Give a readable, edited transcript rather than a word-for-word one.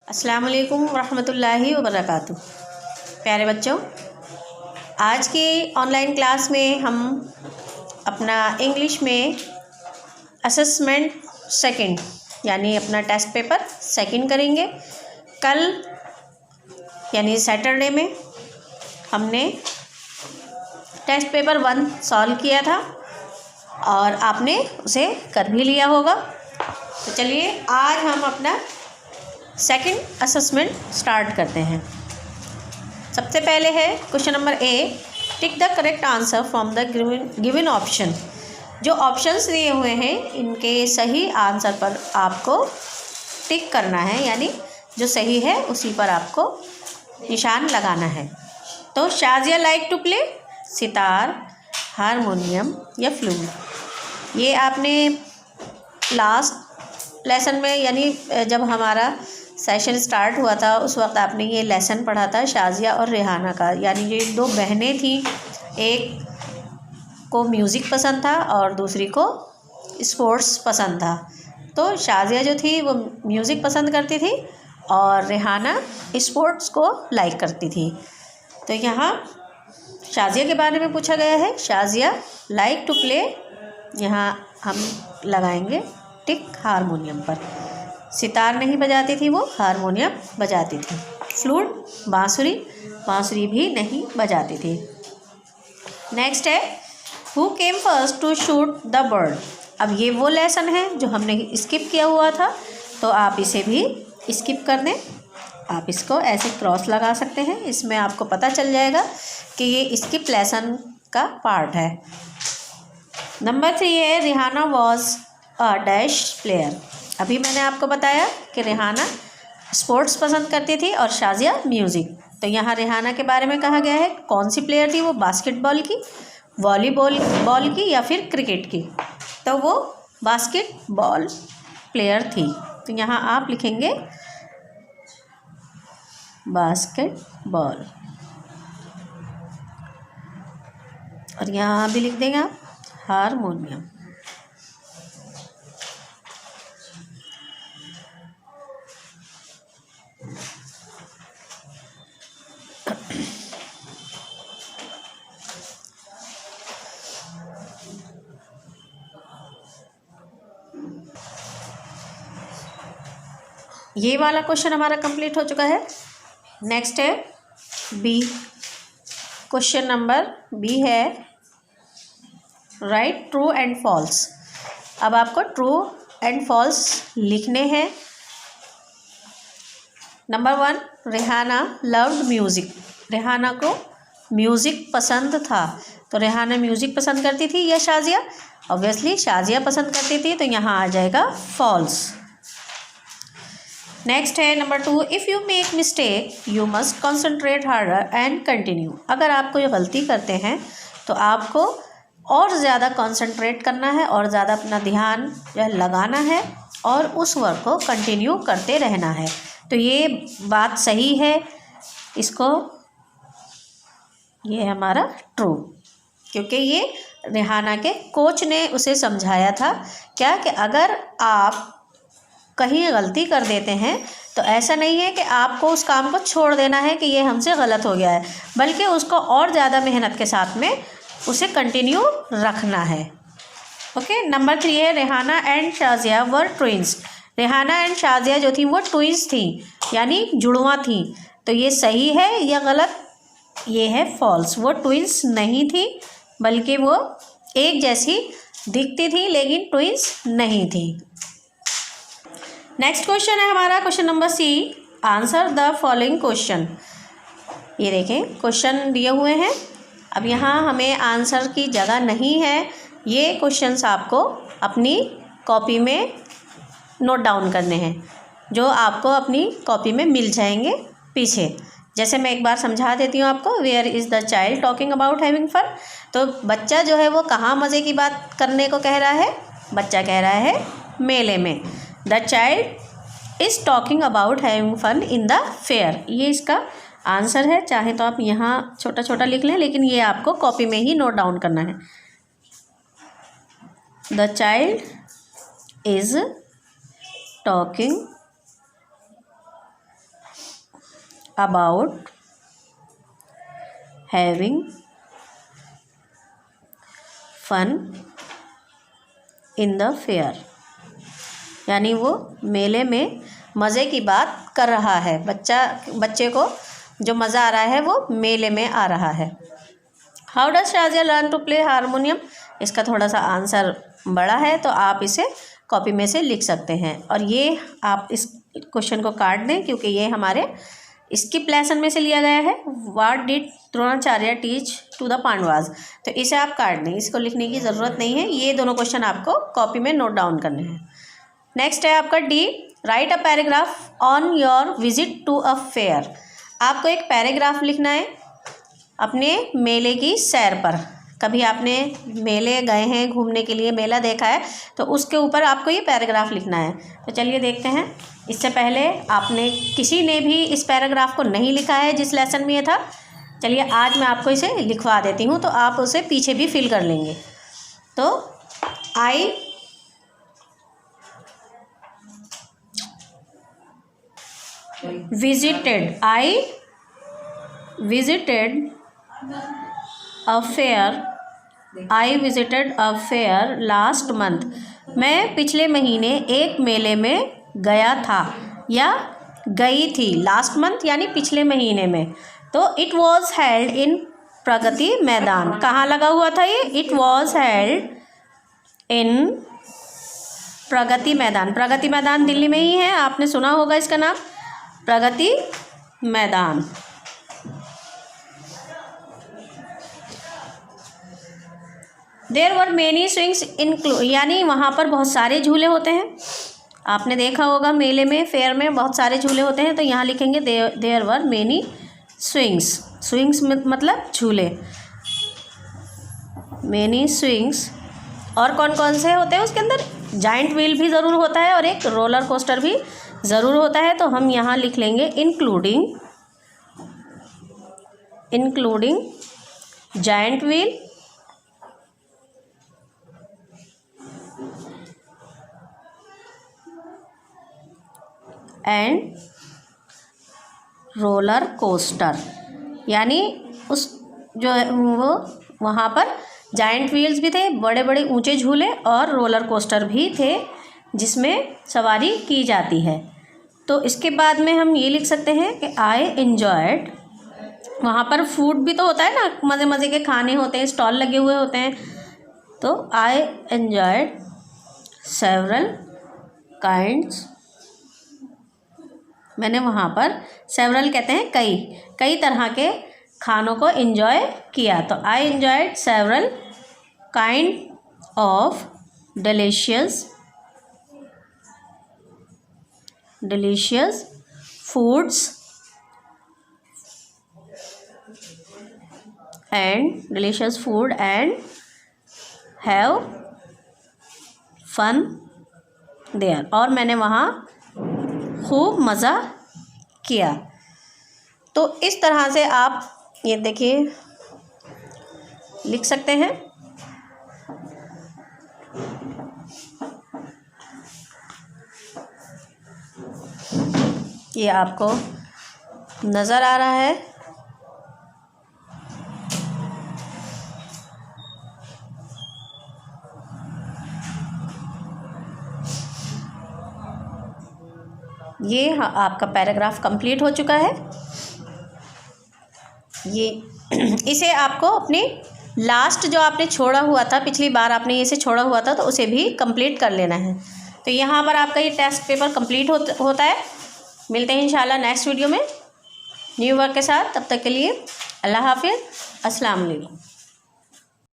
अस्सलाम वालेकुम रहमतुल्लाहि व बरकातुहू। प्यारे बच्चों, आज की ऑनलाइन क्लास में हम अपना इंग्लिश में असेसमेंट सेकंड यानी अपना टेस्ट पेपर सेकंड करेंगे। कल यानी सैटरडे में हमने टेस्ट पेपर 1 सॉल्व किया था और आपने उसे कर भी लिया होगा। तो चलिए आज हम अपना सेकंड असेसमेंट स्टार्ट करते हैं। सबसे पहले है question number A, tick the correct answer from the given option. जो ऑप्शंस दिए हुए हैं इनके सही आंसर पर आपको टिक करना है, यानी जो सही है उसी पर आपको निशान लगाना है। तो Shazia like to play sitar, harmonium या फ्लूट। ये आपने लास्ट लेसन में यानी जब हमारा सेशन स्टार्ट हुआ था उस वक्त आपने ये लेसन पढ़ा था शाजिया और रेहाना का। यानी ये 2 बहनें थीं, एक को म्यूज़िक पसंद था और दूसरी को स्पोर्ट्स पसंद था। तो शाजिया जो थी वो म्यूज़िक पसंद करती थी और रेहाना स्पोर्ट्स को लाइक करती थी। तो यहाँ शाजिया के बारे में पूछा गया है। शाजिया लाइक टू प्ले, यहाँ हम लगाएंगे टिक हारमोनियम पर। सितार नहीं बजाती थी, वो हारमोनियम बजाती थी। फ्लूट बांसुरी भी नहीं बजाती थी। नेक्स्ट है who came first to shoot the bird. अब ये वो लेसन है जो हमने स्किप किया हुआ था, तो आप इसे भी स्किप कर दें। आप इसको ऐसे क्रॉस लगा सकते हैं, इसमें आपको पता चल जाएगा कि ये स्किप लेसन का पार्ट है। नंबर 3 है Rehana was a dash player. अभी मैंने आपको बताया कि रेहाना स्पोर्ट्स पसंद करती थी और शाजिया म्यूज़िक। तो यहाँ रेहाना के बारे में कहा गया है कौन सी प्लेयर थी, वो बास्केटबॉल की, वॉलीबॉल की या फिर क्रिकेट की। तो वो बास्केटबॉल प्लेयर थी। तो यहाँ आप लिखेंगे बास्केटबॉल और यहाँ भी लिख देंगे आप हारमोनियम। ये वाला क्वेश्चन हमारा कंप्लीट हो चुका है। नेक्स्ट है बी। क्वेश्चन नंबर बी है राइट ट्रू एंड फॉल्स। अब आपको ट्रू एंड फॉल्स लिखने हैं। Number 1, Rehana loved music. Rehana को म्यूज़िक पसंद था। तो रेहाना म्यूज़िक पसंद करती थी या शाजिया? ऑब्वियसली शाजिया पसंद करती थी, तो यहाँ आ जाएगा फॉल्स। नेक्स्ट है number 2, if you make mistake you must concentrate harder and continue. अगर आप कोई गलती करते हैं तो आपको और ज़्यादा कॉन्सेंट्रेट करना है और ज़्यादा अपना ध्यान जो है लगाना है और उस वर्क को कंटिन्यू करते रहना है। तो ये बात सही है, इसको ये हमारा ट्रू, क्योंकि ये रेहाना के कोच ने उसे समझाया था क्या कि अगर आप कहीं गलती कर देते हैं तो ऐसा नहीं है कि आपको उस काम को छोड़ देना है कि ये हमसे गलत हो गया है, बल्कि उसको और ज़्यादा मेहनत के साथ में उसे कंटिन्यू रखना है। ओके। नंबर 3 है Rehana and Shazia were twins. Rehana and Shazia जो थी वो ट्विंस थी, यानी जुड़वा थी। तो ये सही है या गलत? ये है फॉल्स। वो ट्विंस नहीं थी, बल्कि वो एक जैसी दिखती थी लेकिन ट्विंस नहीं थी। नेक्स्ट क्वेश्चन है हमारा question number C, answer the following question. ये देखें क्वेश्चन दिए हुए हैं। अब यहाँ हमें आंसर की जगह नहीं है, ये क्वेश्चंस आपको अपनी कॉपी में नोट डाउन करने हैं, जो आपको अपनी कॉपी में मिल जाएंगे पीछे। जैसे मैं एक बार समझा देती हूँ आपको। Where is the child talking about having fun. तो बच्चा जो है वो कहाँ मज़े की बात करने को कह रहा है? बच्चा कह रहा है मेले में। The child is talking about having fun in the fair. ये इसका आंसर है। चाहे तो आप यहाँ छोटा छोटा लिख लें, लेकिन ये आपको कॉपी में ही नोट डाउन करना है। The child is talking about having fun in the fair, यानी वो मेले में मज़े की बात कर रहा है। बच्चे को जो मज़ा आ रहा है वो मेले में आ रहा है। How does Shazia learn to play harmonium, इसका थोड़ा सा आंसर बड़ा है तो आप इसे कॉपी में से लिख सकते हैं। और ये आप इस क्वेश्चन को काट दें क्योंकि ये हमारे स्किप लेसन में से लिया गया है। What did Dronacharya teach to the Pandavas, तो इसे आप काट दें, इसको लिखने की ज़रूरत नहीं है। ये दोनों क्वेश्चन आपको कॉपी में नोट डाउन करने हैं। नेक्स्ट है आपका D, write a paragraph on your visit to a fair. आपको एक पैराग्राफ लिखना है अपने मेले की सैर पर। कभी आपने मेले गए हैं घूमने के लिए, मेला देखा है, तो उसके ऊपर आपको ये पैराग्राफ लिखना है। तो चलिए देखते हैं। इससे पहले आपने किसी ने भी इस पैराग्राफ को नहीं लिखा है जिस लेसन में ये था। चलिए आज मैं आपको इसे लिखवा देती हूँ तो आप उसे पीछे भी फिल कर लेंगे। तो आई visited I visited a fair last month, मैं पिछले महीने एक मेले में गया था या गई थी। लास्ट मंथ यानी पिछले महीने में। तो it was held in Pragati Maidan, कहाँ लगा हुआ था ये? It was held in Pragati Maidan. Pragati Maidan Delhi में ही है, आपने सुना होगा इसका नाम, Pragati Maidan. There were many swings include, यानी वहाँ पर बहुत सारे झूले होते हैं। आपने देखा होगा मेले में, फेयर में बहुत सारे झूले होते हैं। तो यहाँ लिखेंगे there were many swings. Swings मतलब झूले, मेनी स्विंग्स। और कौन कौन से होते हैं उसके अंदर? जाइंट व्हील भी ज़रूर होता है और एक रोलर कोस्टर भी ज़रूर होता है। तो हम यहाँ लिख लेंगे including giant wheel and roller coaster, यानी उस जो वो वहाँ पर जाइंट व्हील्स भी थे, बड़े बड़े ऊंचे झूले, और रोलर कोस्टर भी थे जिसमें सवारी की जाती है। तो इसके बाद में हम ये लिख सकते हैं कि आई एन्जॉयड, वहाँ पर फूड भी तो होता है ना, मज़े मज़े के खाने होते हैं, स्टॉल लगे हुए होते हैं। तो आई एन्जॉयड सेवरल काइंड्स, मैंने वहाँ पर सेवरल कहते हैं कई तरह के खानों को एंजॉय किया। तो I enjoyed several kind of delicious foods and have fun there, और मैंने वहाँ खूब मज़ा किया। तो इस तरह से आप ये देखिए लिख सकते हैं। ये आपको नज़र आ रहा है। ये आपका पैराग्राफ कंप्लीट हो चुका है। ये इसे आपको अपने लास्ट जो आपने छोड़ा हुआ था, पिछली बार आपने इसे छोड़ा हुआ था, तो उसे भी कंप्लीट कर लेना है। तो यहाँ पर आपका ये टेस्ट पेपर कंप्लीट होता है। मिलते हैं इंशाल्लाह नेक्स्ट वीडियो में न्यू वर्क के साथ। तब तक के लिए अल्लाह हाफिज़, अस्सलाम वालेकुम।